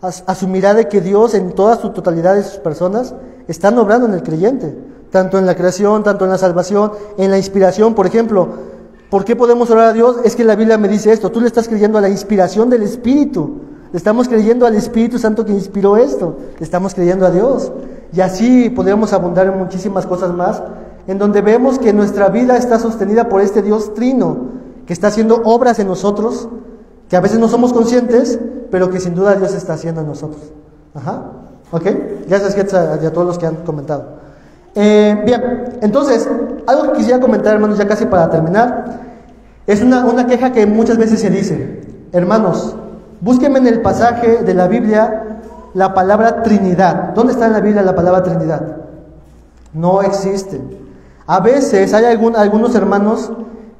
asumirá de que Dios en toda su totalidad de sus personas están obrando en el creyente, tanto en la creación, tanto en la salvación, en la inspiración. Por ejemplo, ¿por qué podemos orar a Dios? Es que la Biblia me dice esto, tú le estás creyendo a la inspiración del Espíritu. estamos creyendo al Espíritu Santo que inspiró esto, estamos creyendo a Dios. Y así podríamos abundar en muchísimas cosas más, en donde vemos que nuestra vida está sostenida por este Dios trino, que está haciendo obras en nosotros, que a veces no somos conscientes, pero que sin duda Dios está haciendo en nosotros. Ajá, ok, gracias Getza y a todos los que han comentado. Bien, entonces, algo que quisiera comentar, hermanos, ya casi para terminar, es una queja que muchas veces se dice: hermanos, búsquenme en el pasaje de la Biblia la palabra Trinidad. ¿Dónde está en la Biblia la palabra Trinidad? No existe. A veces hay algunos hermanos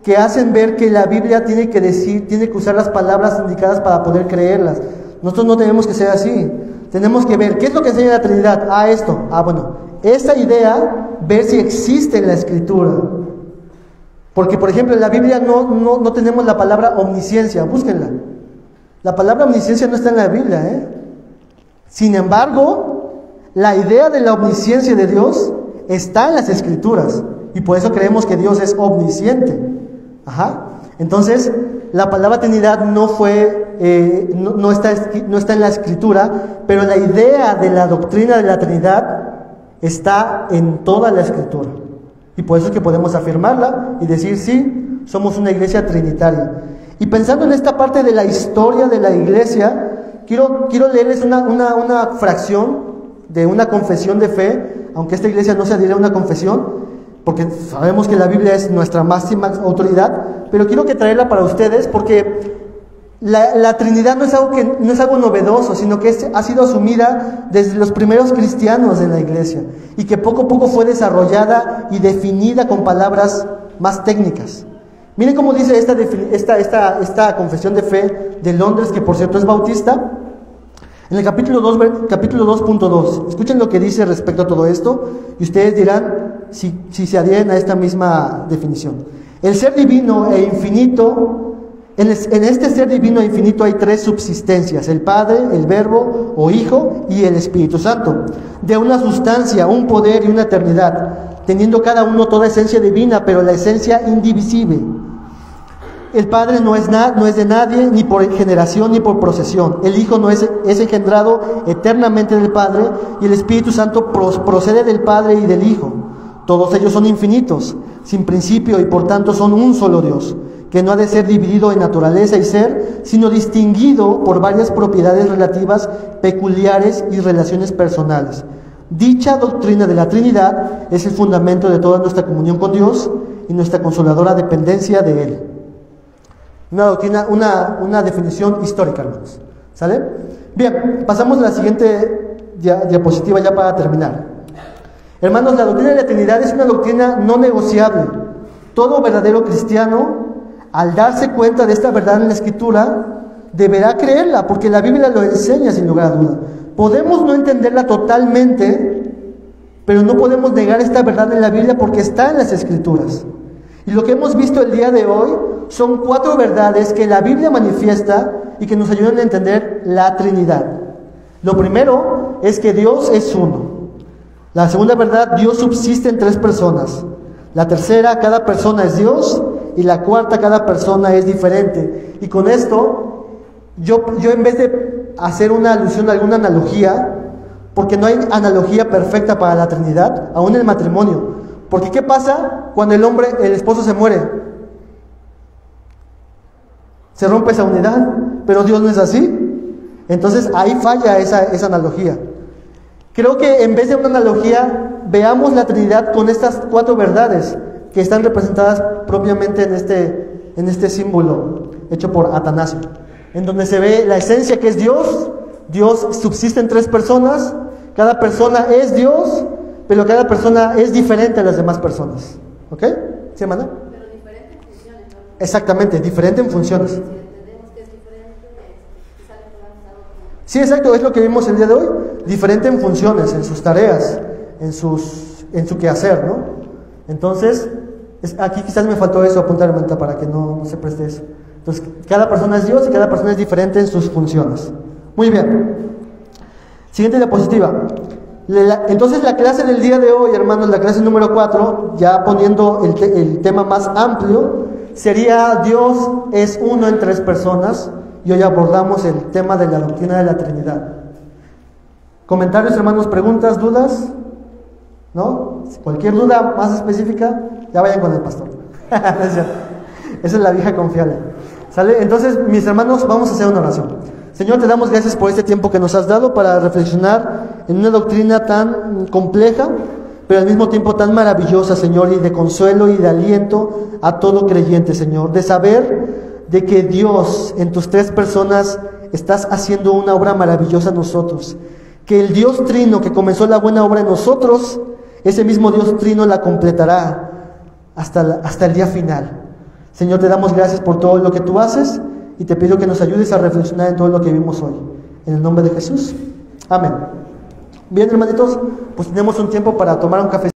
que hacen ver que la Biblia tiene que usar las palabras indicadas para poder creerlas. Nosotros no tenemos que ser así. Tenemos que ver, ¿qué es lo que enseña la Trinidad? Esto. Bueno, esta idea, ver si existe en la Escritura. Porque, por ejemplo, en la Biblia no tenemos la palabra omnisciencia, búsquenla. La palabra omnisciencia no está en la Biblia, Sin embargo, la idea de la omnisciencia de Dios está en las Escrituras. Y por eso creemos que Dios es omnisciente. Ajá. Entonces, la palabra Trinidad no está en la Escritura, pero la idea de la doctrina de la Trinidad está en toda la Escritura. Y por eso es que podemos afirmarla y decir, sí, somos una iglesia trinitaria. Y pensando en esta parte de la historia de la iglesia, quiero leerles una fracción de una confesión de fe, aunque esta iglesia no se adhiere a una confesión, porque sabemos que la Biblia es nuestra máxima autoridad, pero quiero traerla para ustedes porque la Trinidad no es algo novedoso, sino que ha sido asumida desde los primeros cristianos en la iglesia y que poco a poco fue desarrollada y definida con palabras más técnicas. Miren cómo dice esta confesión de fe de Londres, que por cierto es bautista, en el capítulo 2.2. Escuchen lo que dice respecto a todo esto y ustedes dirán si se adhieren a esta misma definición. El ser divino e infinito, en este ser divino e infinito hay tres subsistencias: el Padre, el Verbo o Hijo y el Espíritu Santo, de una sustancia, un poder y una eternidad, teniendo cada uno toda esencia divina, pero la esencia indivisible. El Padre no es de nadie, ni por generación ni por procesión. El Hijo no es engendrado eternamente del Padre, y el Espíritu Santo procede del Padre y del Hijo. Todos ellos son infinitos, sin principio, y por tanto son un solo Dios, que no ha de ser dividido en naturaleza y ser, sino distinguido por varias propiedades relativas, peculiares y relaciones personales. Dicha doctrina de la Trinidad es el fundamento de toda nuestra comunión con Dios y nuestra consoladora dependencia de Él. Una doctrina, una definición histórica, hermanos. ¿Sale? Bien, pasamos a la siguiente diapositiva ya para terminar. Hermanos, la doctrina de la Trinidad es una doctrina no negociable. Todo verdadero cristiano, al darse cuenta de esta verdad en la Escritura, deberá creerla, porque la Biblia lo enseña sin lugar a duda. Podemos no entenderla totalmente, pero no podemos negar esta verdad en la Biblia porque está en las Escrituras. Y lo que hemos visto el día de hoy son 4 verdades que la Biblia manifiesta y que nos ayudan a entender la Trinidad. Lo primero es que Dios es uno. La segunda verdad, Dios subsiste en 3 personas. La tercera, cada persona es Dios. Y la cuarta, cada persona es diferente. Y con esto, yo en vez de hacer una alusión a alguna analogía, porque no hay analogía perfecta para la Trinidad, aún en el matrimonio. Porque ¿qué pasa cuando el esposo se muere? Se rompe esa unidad, pero Dios no es así. Entonces ahí falla esa analogía. Creo que en vez de una analogía, veamos la Trinidad con estas 4 verdades que están representadas propiamente en este símbolo hecho por Atanasio, en donde se ve la esencia que es Dios. Dios subsiste en 3 personas, cada persona es Dios, pero cada persona es diferente a las demás personas. ¿Ok? ¿Sí, hermana? Pero diferente en funciones, ¿no? Exactamente, diferente en funciones. Si entendemos que es diferente, quizá le podamos dar otro. Sí, exacto, es lo que vimos el día de hoy. Diferente en funciones, en sus tareas, en su quehacer, ¿no? Entonces, aquí quizás me faltó eso, apuntar en mente para que no se preste eso. Entonces, cada persona es Dios y cada persona es diferente en sus funciones. Muy bien. Siguiente diapositiva. Entonces, la clase del día de hoy, hermanos, la clase número 4, ya poniendo el tema más amplio, sería Dios es uno en 3 personas y hoy abordamos el tema de la doctrina de la Trinidad. ¿Comentarios, hermanos, preguntas, dudas? ¿No? Cualquier duda más específica, ya vayan con el pastor. Esa es la vieja confiable. ¿Sale? Entonces, mis hermanos, vamos a hacer una oración. Señor, te damos gracias por este tiempo que nos has dado para reflexionar en una doctrina tan compleja, pero al mismo tiempo tan maravillosa, Señor, y de consuelo y de aliento a todo creyente, Señor, de saber de que Dios, en tus tres personas, estás haciendo una obra maravillosa en nosotros, que el Dios Trino que comenzó la buena obra en nosotros, ese mismo Dios Trino la completará hasta el día final. Señor, te damos gracias por todo lo que tú haces y te pido que nos ayudes a reflexionar en todo lo que vimos hoy. En el nombre de Jesús. Amén. Bien, hermanitos, pues tenemos un tiempo para tomar un café.